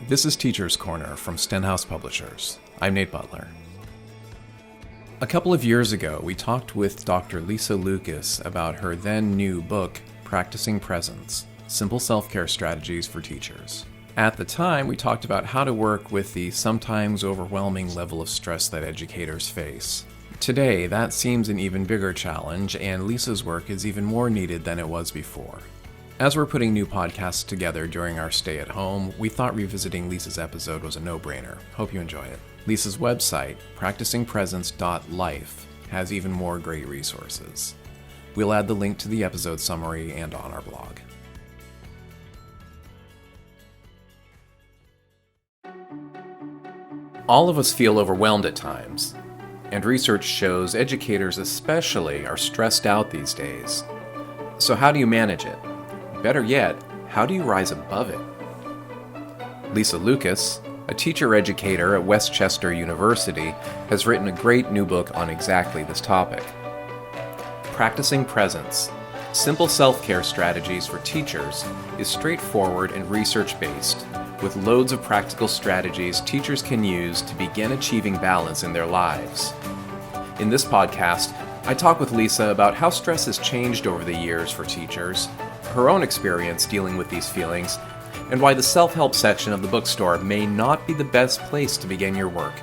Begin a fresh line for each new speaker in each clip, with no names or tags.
This is Teacher's Corner from Stenhouse Publishers. I'm Nate Butler. A couple of years ago, we talked with Dr. Lisa Lucas about her then new book, Practicing Presence: Simple Self-Care Strategies for Teachers. At the time, we talked about how to work with the sometimes overwhelming level of stress that educators face. Today, that seems an even bigger challenge, and Lisa's work is even more needed than it was before. As we're putting new podcasts together during our stay at home, we thought revisiting Lisa's episode was a no-brainer. Hope you enjoy it. Lisa's website, practicingpresence.life, has even more great resources. We'll add the link to the episode summary and on our blog. All of us feel overwhelmed at times, and research shows educators especially are stressed out these days. So how do you manage it? Better yet, how do you rise above it? Lisa Lucas, a teacher-educator at Westchester University, has written a great new book on exactly this topic. Practicing Presence: Simple Self-Care Strategies for Teachers is straightforward and research-based, with loads of practical strategies teachers can use to begin achieving balance in their lives. In this podcast, I talk with Lisa about how stress has changed over the years for teachers, her own experience dealing with these feelings, and why the self-help section of the bookstore may not be the best place to begin your work.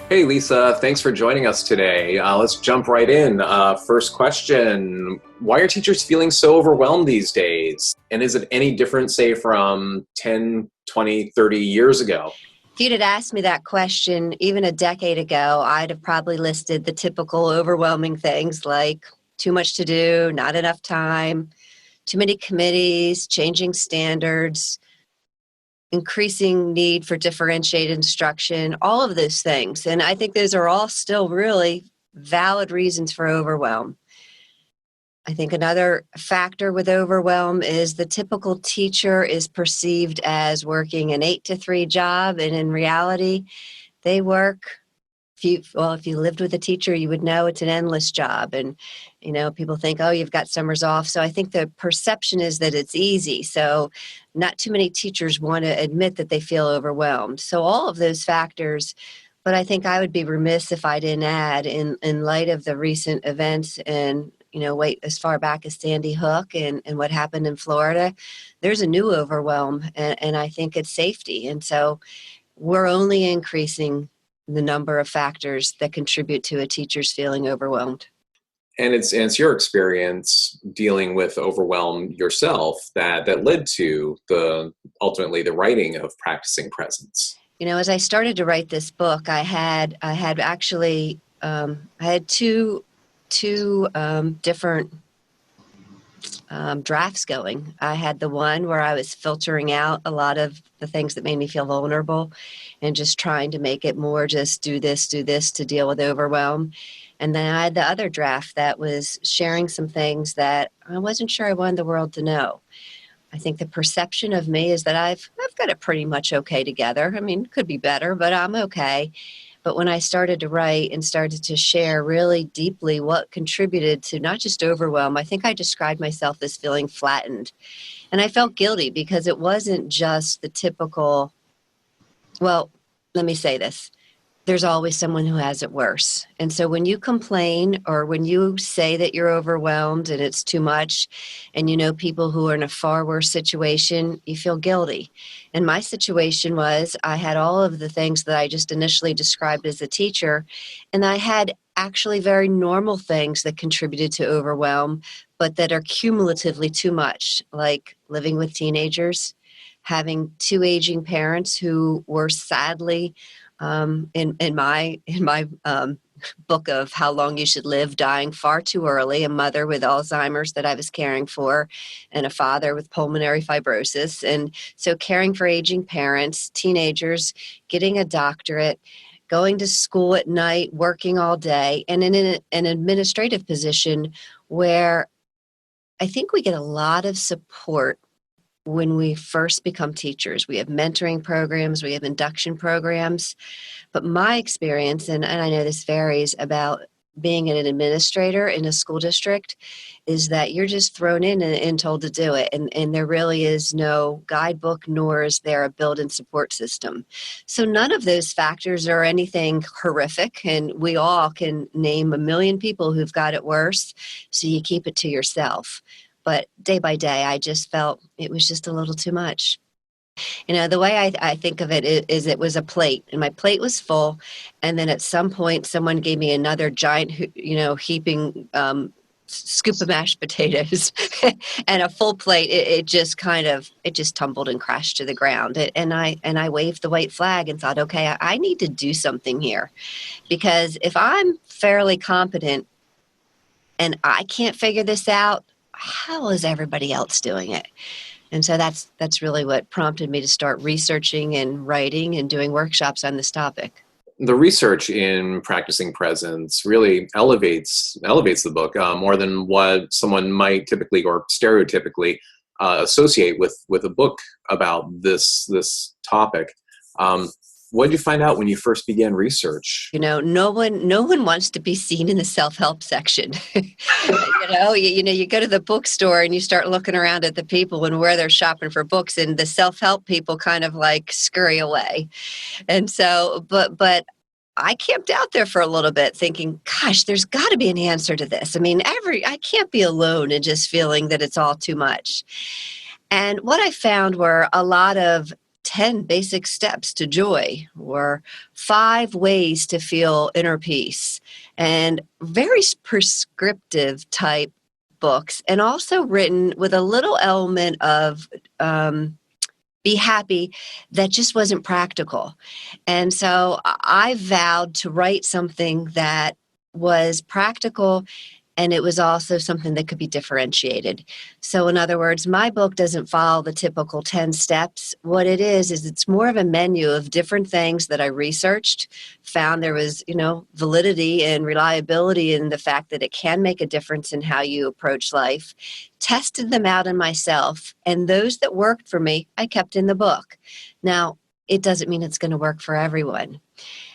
Hey Lisa, thanks for joining us today. Let's jump right in. First question, why are teachers feeling so overwhelmed these days? And is it any different, say, from 10, 20, 30 years ago?
If you'd had asked me that question even a decade ago, I'd have probably listed the typical overwhelming things like too much to do, not enough time, too many committees, changing standards, increasing need for differentiated instruction, all of those things. And I think those are all still really valid reasons for overwhelm. I think another factor with overwhelm is the typical teacher is perceived as working an 8-to-3 job, and in reality, they work. If you lived with a teacher, you would know it's an endless job. And, people think, oh, you've got summers off. So I think the perception is that it's easy. So not too many teachers want to admit that they feel overwhelmed. So all of those factors, but I think I would be remiss if I didn't add in light of the recent events and, wait as far back as Sandy Hook and what happened in Florida, there's a new overwhelm. And I think it's safety. And so we're only increasing the number of factors that contribute to a teacher's feeling overwhelmed.
And it's your experience dealing with overwhelm yourself that led to ultimately the writing of Practicing Presence.
As I started to write this book, I had two different drafts going. I had the one where I was filtering out a lot of the things that made me feel vulnerable and just trying to make it more just do this to deal with overwhelm. And then I had the other draft that was sharing some things that I wasn't sure I wanted the world to know. I think the perception of me is that I've got it pretty much okay together. I mean, it could be better, but I'm okay. But when I started to write and started to share really deeply what contributed to not just overwhelm, I think I described myself as feeling flattened. And I felt guilty because it wasn't just the typical, well, let me say this. There's always someone who has it worse. And so when you complain or when you say that you're overwhelmed and it's too much, and people who are in a far worse situation, you feel guilty. And my situation was I had all of the things that I just initially described as a teacher, and I had actually very normal things that contributed to overwhelm, but that are cumulatively too much, like living with teenagers, having two aging parents who were sadly in my book of How Long You Should Live, dying far too early, a mother with Alzheimer's that I was caring for, and a father with pulmonary fibrosis. And so caring for aging parents, teenagers, getting a doctorate, going to school at night, working all day, and in an administrative position where I think we get a lot of support when we first become teachers. We have mentoring programs, we have induction programs. But my experience, and I know this varies, about being an administrator in a school district is that you're just thrown in and told to do it. And there really is no guidebook, nor is there a built-in support system. So none of those factors are anything horrific. And we all can name a million people who've got it worse. So you keep it to yourself. But day by day, I just felt it was just a little too much. The way I think of it is it was a plate, and my plate was full. And then at some point, someone gave me another giant, heaping scoop of mashed potatoes and a full plate. It just tumbled and crashed to the ground. And I waved the white flag and thought, okay, I need to do something here, because if I'm fairly competent and I can't figure this out, how is everybody else doing it? And so that's really what prompted me to start researching and writing and doing workshops on this topic.
The research in practicing presence really elevates the book more than what someone might typically or stereotypically associate with a book about this topic. What did you find out when you first began research?
No one wants to be seen in the self-help section. You go to the bookstore and you start looking around at the people and where they're shopping for books, and the self-help people kind of like scurry away. And so, but I camped out there for a little bit thinking, gosh, there's got to be an answer to this. I mean, I can't be alone in just feeling that it's all too much. And what I found were a lot of 10 basic steps to joy, or 5 ways to feel inner peace, and very prescriptive type books, and also written with a little element of be happy that just wasn't practical. And so I vowed to write something that was practical, and it was also something that could be differentiated. So in other words, my book doesn't follow the typical 10 steps. What it is it's more of a menu of different things that I researched, found there was, validity and reliability in the fact that it can make a difference in how you approach life, tested them out in myself, and those that worked for me, I kept in the book. Now, it doesn't mean it's going to work for everyone.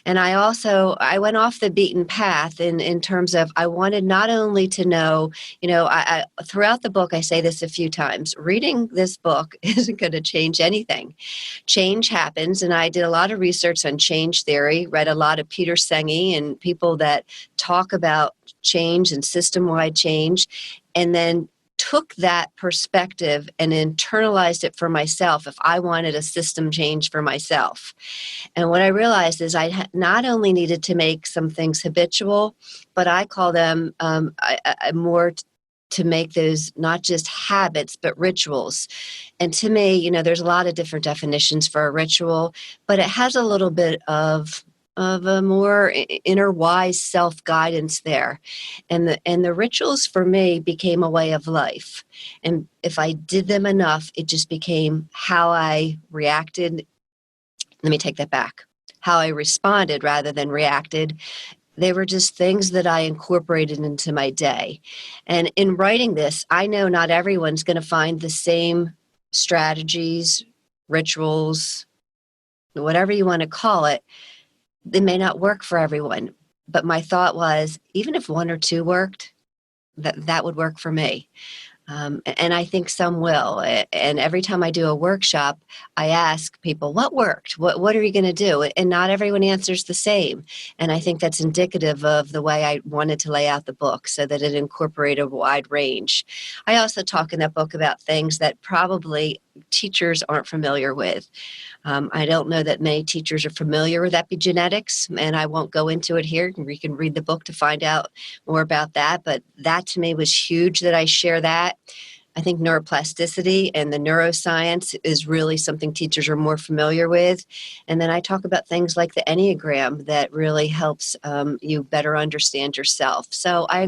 And I went off the beaten path in terms of, I wanted not only to know, I throughout the book, I say this a few times, reading this book isn't going to change anything. Change happens. And I did a lot of research on change theory, read a lot of Peter Senge and people that talk about change and system-wide change, and then took that perspective and internalized it for myself if I wanted a system change for myself. And what I realized is I not only needed to make some things habitual, but I call them more to make those not just habits, but rituals. And to me, there's a lot of different definitions for a ritual, but it has a little bit of a more inner wise self-guidance there. And the rituals for me became a way of life. And if I did them enough, it just became how I reacted. Let me take that back. How I responded rather than reacted. They were just things that I incorporated into my day. And in writing this, I know not everyone's going to find the same strategies, rituals, whatever you want to call it. They may not work for everyone, but my thought was, even if 1 or 2 worked, that would work for me. And I think some will. And every time I do a workshop, I ask people, what worked? What are you going to do? And not everyone answers the same. And I think that's indicative of the way I wanted to lay out the book so that it incorporated a wide range. I also talk in that book about things that probably teachers aren't familiar with. I don't know that many teachers are familiar with epigenetics, and I won't go into it here. You can read the book to find out more about that, but that to me was huge that I share that. I think neuroplasticity and the neuroscience is really something teachers are more familiar with. And then I talk about things like the Enneagram that really helps you better understand yourself. So I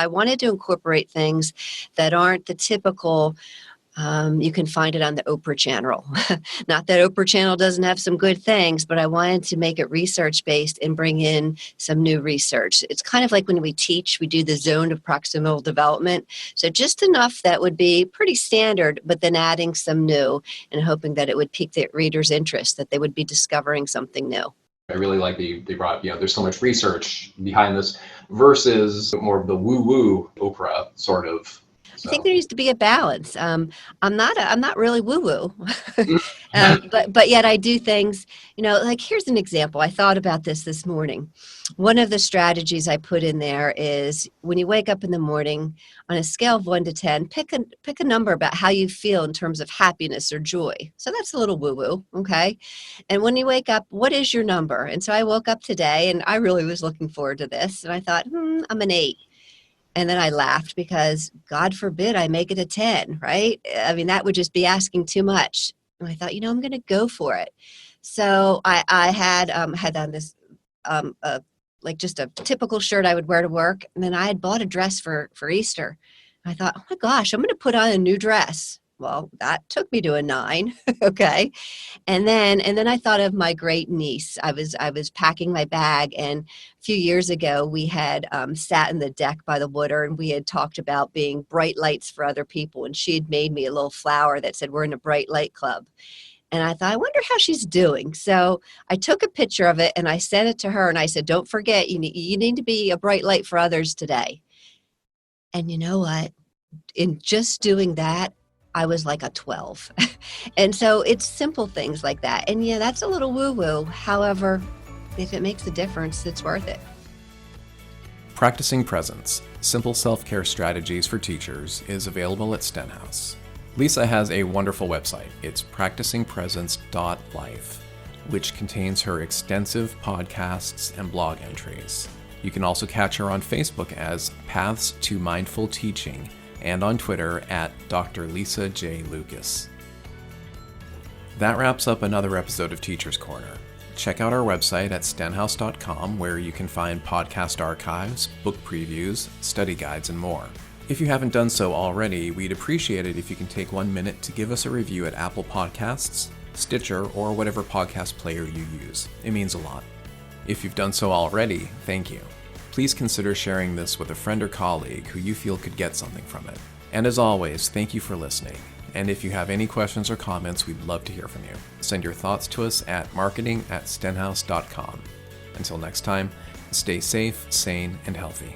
wanted to incorporate things that aren't the typical. You can find it on the Oprah channel. Not that Oprah channel doesn't have some good things, but I wanted to make it research-based and bring in some new research. It's kind of like when we teach, we do the zone of proximal development. So just enough that would be pretty standard, but then adding some new and hoping that it would pique the reader's interest, that they would be discovering something new.
I really like that they brought up, there's so much research behind this versus more of the woo-woo Oprah sort of.
I think
So,
there needs to be a balance. I'm not really woo woo, but yet I do things. Like here's an example. I thought about this morning. One of the strategies I put in there is when you wake up in the morning, on a scale of 1 to 10, pick a number about how you feel in terms of happiness or joy. So that's a little woo woo, okay? And when you wake up, what is your number? And so I woke up today, and I really was looking forward to this, and I thought, I'm an 8. And then I laughed because God forbid I make it a 10, right? I mean, that would just be asking too much. And I thought, I'm going to go for it. So I had on this, like just a typical shirt I would wear to work. And then I had bought a dress for Easter. I thought, oh my gosh, I'm going to put on a new dress. Well, that took me to a 9. Okay. And then I thought of my great niece. I was packing my bag, and a few years ago we had sat in the deck by the water, and we had talked about being bright lights for other people. And she had made me a little flower that said, "We're in a bright light club." And I thought, I wonder how she's doing. So I took a picture of it and I sent it to her, and I said, "Don't forget, you need to be a bright light for others today." And you know what? In just doing that, I was like a 12. And so it's simple things like that. And yeah, that's a little woo-woo. However, if it makes a difference, it's worth it.
Practicing Presence, Simple Self-Care Strategies for Teachers is available at Stenhouse. Lisa has a wonderful website. It's practicingpresence.life, which contains her extensive podcasts and blog entries. You can also catch her on Facebook as Paths to Mindful Teaching, and on Twitter at Dr. Lisa J. Lucas. That wraps up another episode of Teacher's Corner. Check out our website at stenhouse.com, where you can find podcast archives, book previews, study guides, and more. If you haven't done so already, we'd appreciate it if you can take 1 minute to give us a review at Apple Podcasts, Stitcher, or whatever podcast player you use. It means a lot. If you've done so already, thank you. Please consider sharing this with a friend or colleague who you feel could get something from it. And as always, thank you for listening. And if you have any questions or comments, we'd love to hear from you. Send your thoughts to us at marketing@stenhouse.com. Until next time, stay safe, sane, and healthy.